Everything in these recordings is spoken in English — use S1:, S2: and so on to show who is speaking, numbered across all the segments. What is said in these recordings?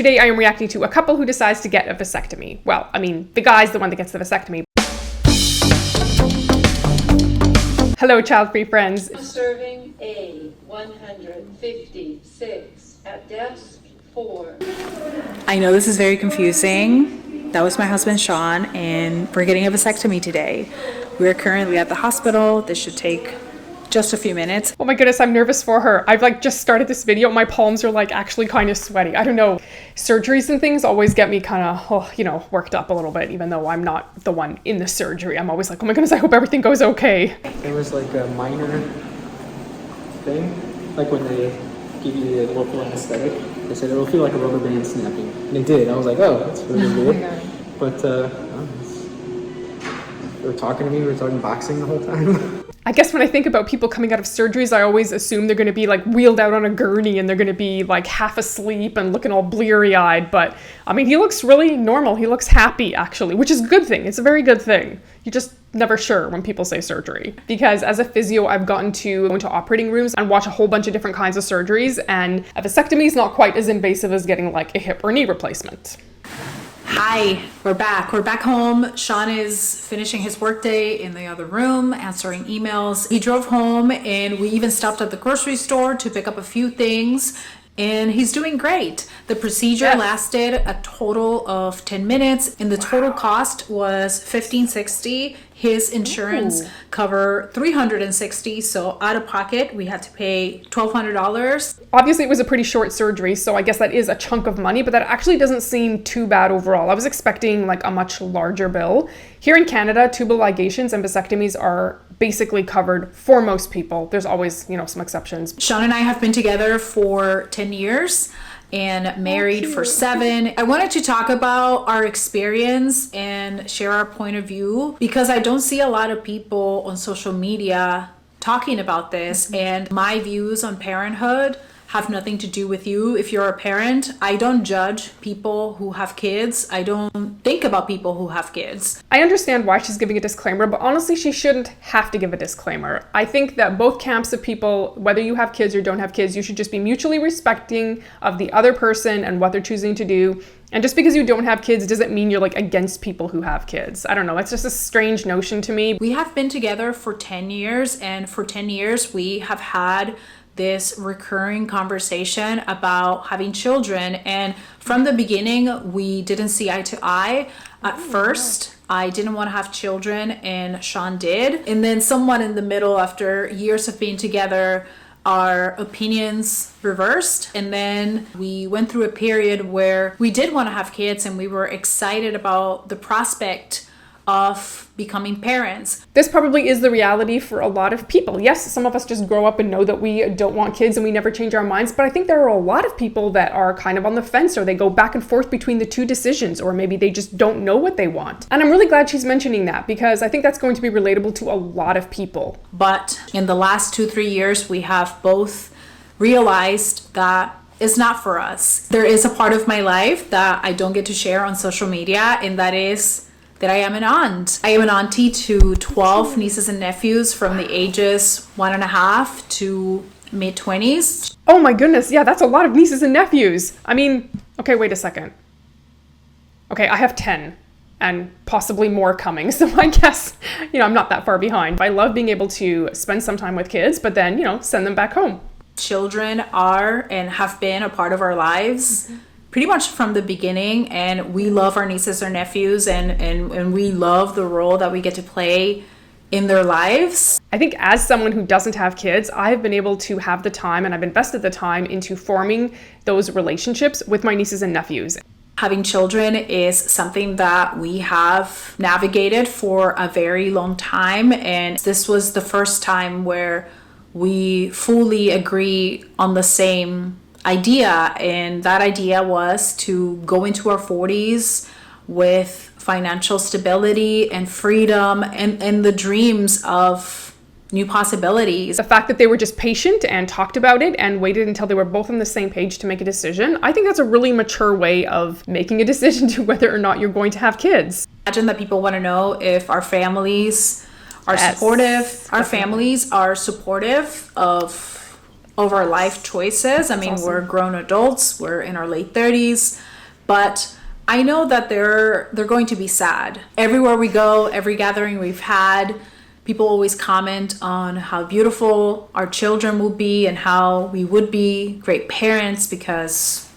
S1: Today I am reacting to a couple who decides to get a vasectomy. Well, I mean, the guy's the one that gets the vasectomy. Hello, child-free friends.
S2: Serving A 156 at desk 4.
S3: I know this is very confusing. That was my husband, Sean, and we're getting a vasectomy today. We're currently at the hospital. This should take just a few minutes.
S1: Oh my goodness, I'm nervous for her. I've just started this video. My palms are actually kind of sweaty. I don't know. Surgeries and things always get me kind of, worked up a little bit, even though I'm not the one in the surgery. I'm always like, oh my goodness, I hope everything goes okay.
S4: There was a minor thing, when they give you the local anesthetic. They said it'll feel like a rubber band snapping. And it did. I was like, oh, that's really weird. But they were talking to me. We were talking boxing the whole time.
S1: I guess when I think about people coming out of surgeries, I always assume they're going to be wheeled out on a gurney and they're going to be half asleep and looking all bleary-eyed. But I mean, he looks really normal. He looks happy, actually, which is a good thing. It's a very good thing. You're just never sure when people say surgery. Because as a physio, I've gotten to go into operating rooms and watch a whole bunch of different kinds of surgeries. And a vasectomy is not quite as invasive as getting a hip or knee replacement.
S3: Hi, we're back. We're back home. Sean is finishing his workday in the other room, answering emails. He drove home and we even stopped at the grocery store to pick up a few things. And he's doing great. The procedure lasted a total of 10 minutes and the total cost was $1,560. His insurance covered $360, so out of pocket we had to pay $1,200.
S1: Obviously it was a pretty short surgery, so I guess that is a chunk of money, but that actually doesn't seem too bad overall. I was expecting a much larger bill. Here in Canada, tubal ligations and vasectomies are basically covered for most people. There's always, some exceptions.
S3: Sean and I have been together for 10 years and married for 7. I wanted to talk about our experience and share our point of view because I don't see a lot of people on social media talking about this, and my views on parenthood have nothing to do with you. If you're a parent, I don't judge people who have kids. I don't think about people who have kids.
S1: I understand why she's giving a disclaimer, but honestly, she shouldn't have to give a disclaimer. I think that both camps of people, whether you have kids or don't have kids, you should just be mutually respecting of the other person and what they're choosing to do. And just because you don't have kids doesn't mean you're against people who have kids. I don't know, it's just a strange notion to me.
S3: We have been together for 10 years, and for 10 years we have had this recurring conversation about having children, and from the beginning we didn't see eye to eye. At first I didn't want to have children and Sean did, and then somewhat in the middle, after years of being together, our opinions reversed, and then we went through a period where we did want to have kids and we were excited about the prospect of becoming parents.
S1: This probably is the reality for a lot of people. Yes, some of us just grow up and know that we don't want kids and we never change our minds, but I think there are a lot of people that are kind of on the fence, or they go back and forth between the two decisions, or maybe they just don't know what they want. And I'm really glad she's mentioning that because I think that's going to be relatable to a lot of people.
S3: But in the last 2-3 years, we have both realized that it's not for us. There is a part of my life that I don't get to share on social media, and that is that I am an aunt. I am an auntie to 12 nieces and nephews from the ages 1.5 to mid-20s.
S1: Oh my goodness, yeah, that's a lot of nieces and nephews. I mean, okay, wait a second. Okay, I have 10 and possibly more coming, so I guess, I'm not that far behind. I love being able to spend some time with kids, but then, send them back home.
S3: Children are and have been a part of our lives pretty much from the beginning, and we love our nieces or nephews, and we love the role that we get to play in their lives.
S1: I think as someone who doesn't have kids, I've been able to have the time, and I've invested the time into forming those relationships with my nieces and nephews.
S3: Having children is something that we have navigated for a very long time, and this was the first time where we fully agree on the same idea, and that idea was to go into our 40s with financial stability and freedom and the dreams of new possibilities.
S1: The fact that they were just patient and talked about it and waited until they were both on the same page to make a decision, I think that's a really mature way of making a decision to whether or not you're going to have kids.
S3: Imagine that people want to know if our families are supportive. Our families are supportive of our life choices. I mean, awesome. We're grown adults. We're in our late 30s. but I know that they're going to be sad. Everywhere we go, every gathering we've had, people always comment on how beautiful our children will be and how we would be great parents because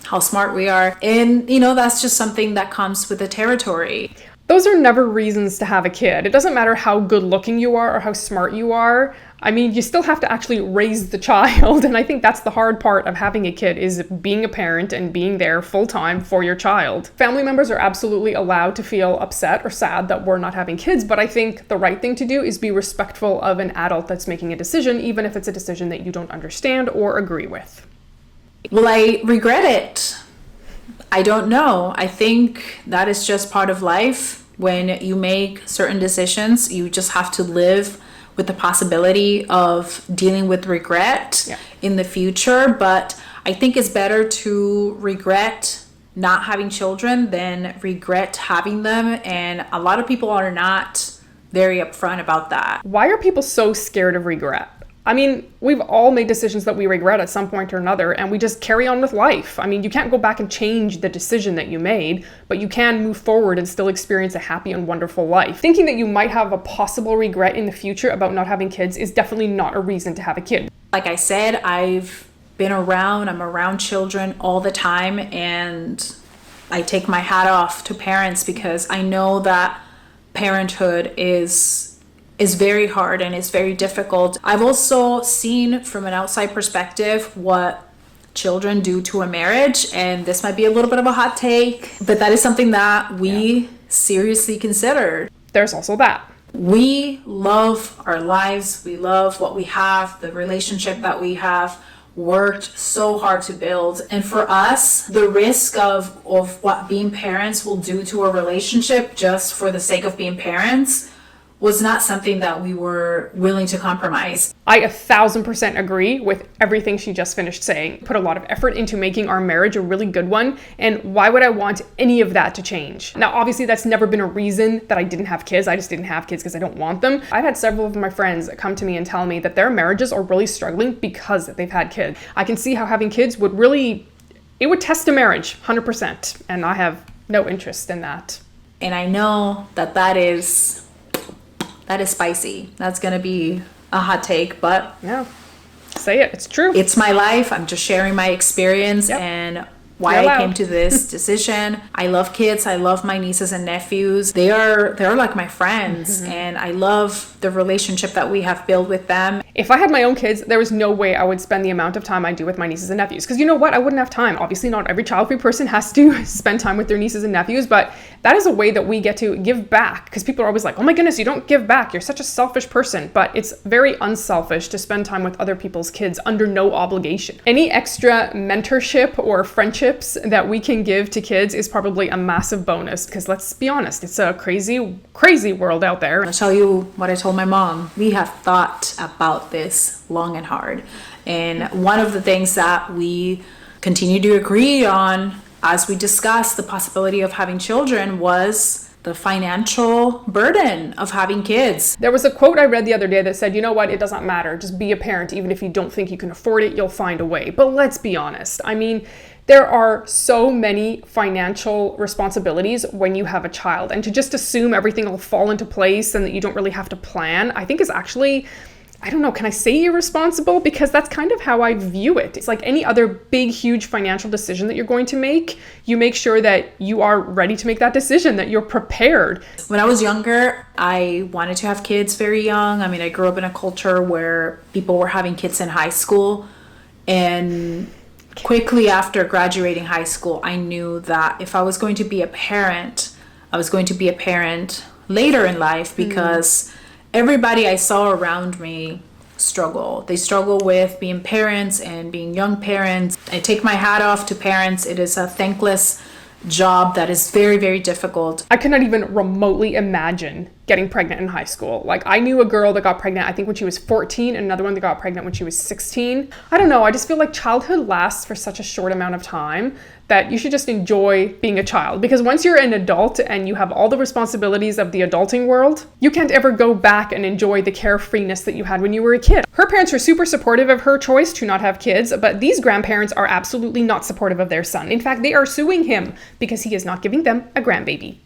S3: how smart we are. And, that's just something that comes with the territory.
S1: Those are never reasons to have a kid. It doesn't matter how good looking you are or how smart you are. I mean, you still have to actually raise the child. And I think that's the hard part of having a kid, is being a parent and being there full time for your child. Family members are absolutely allowed to feel upset or sad that we're not having kids. But I think the right thing to do is be respectful of an adult that's making a decision, even if it's a decision that you don't understand or agree with.
S3: Will I regret it? I don't know. I think that is just part of life. When you make certain decisions, you just have to live with the possibility of dealing with regret in the future. But I think it's better to regret not having children than regret having them. And a lot of people are not very upfront about that.
S1: Why are people so scared of regret? I mean, we've all made decisions that we regret at some point or another, and we just carry on with life. I mean, you can't go back and change the decision that you made, but you can move forward and still experience a happy and wonderful life. Thinking that you might have a possible regret in the future about not having kids is definitely not a reason to have a kid.
S3: Like I said, I'm around children all the time, and I take my hat off to parents because I know that parenthood is very hard and it's very difficult. I've also seen from an outside perspective what children do to a marriage, and this might be a little bit of a hot take, but that is something that we seriously consider.
S1: There's also that.
S3: We love our lives, we love what we have, the relationship that we have worked so hard to build. And for us, the risk of what being parents will do to a relationship just for the sake of being parents was not something that we were willing to compromise.
S1: I 1,000% agree with everything she just finished saying. Put a lot of effort into making our marriage a really good one, and why would I want any of that to change? Now, obviously, that's never been a reason that I didn't have kids. I just didn't have kids because I don't want them. I've had several of my friends come to me and tell me that their marriages are really struggling because they've had kids. I can see how having kids would test a marriage, 100%, and I have no interest in that.
S3: And I know that is spicy. That's gonna be a hot take, but
S1: yeah, say it. It's true.
S3: It's my life. I'm just sharing my experience and why I came to this decision. I love kids. I love my nieces and nephews. They're like my friends, and I love the relationship that we have built with them.
S1: If I had my own kids, there was no way I would spend the amount of time I do with my nieces and nephews. Because you know what? I wouldn't have time. Obviously, not every child-free person has to spend time with their nieces and nephews, but that is a way that we get to give back. Because people are always like, oh my goodness, you don't give back. You're such a selfish person. But it's very unselfish to spend time with other people's kids under no obligation. Any extra mentorship or friendships that we can give to kids is probably a massive bonus. Because let's be honest, it's a crazy, crazy world out there.
S3: I'll tell you what I told my mom. We have thought about this long and hard. And one of the things that we continue to agree on as we discussed the possibility of having children was the financial burden of having kids.
S1: There was a quote I read the other day that said, you know what, it doesn't matter. Just be a parent. Even if you don't think you can afford it, you'll find a way. But let's be honest. I mean, there are so many financial responsibilities when you have a child, and to just assume everything will fall into place and that you don't really have to plan, I think is actually, I don't know, can I say irresponsible? Because that's kind of how I view it. It's like any other big, huge financial decision that you're going to make, you make sure that you are ready to make that decision, that you're prepared.
S3: When I was younger, I wanted to have kids very young. I mean, I grew up in a culture where people were having kids in high school, and quickly after graduating high school, I knew that if I was going to be a parent, I was going to be a parent later in life because everybody I saw around me struggle. They struggle with being parents and being young parents. I take my hat off to parents. It is a thankless job that is very, very difficult.
S1: I cannot even remotely imagine getting pregnant in high school. Like, I knew a girl that got pregnant, I think when she was 14, and another one that got pregnant when she was 16. I don't know, I just feel like childhood lasts for such a short amount of time that you should just enjoy being a child. Because once you're an adult and you have all the responsibilities of the adulting world, you can't ever go back and enjoy the carefreeness that you had when you were a kid. Her parents were super supportive of her choice to not have kids, but these grandparents are absolutely not supportive of their son. In fact, they are suing him because he is not giving them a grandbaby.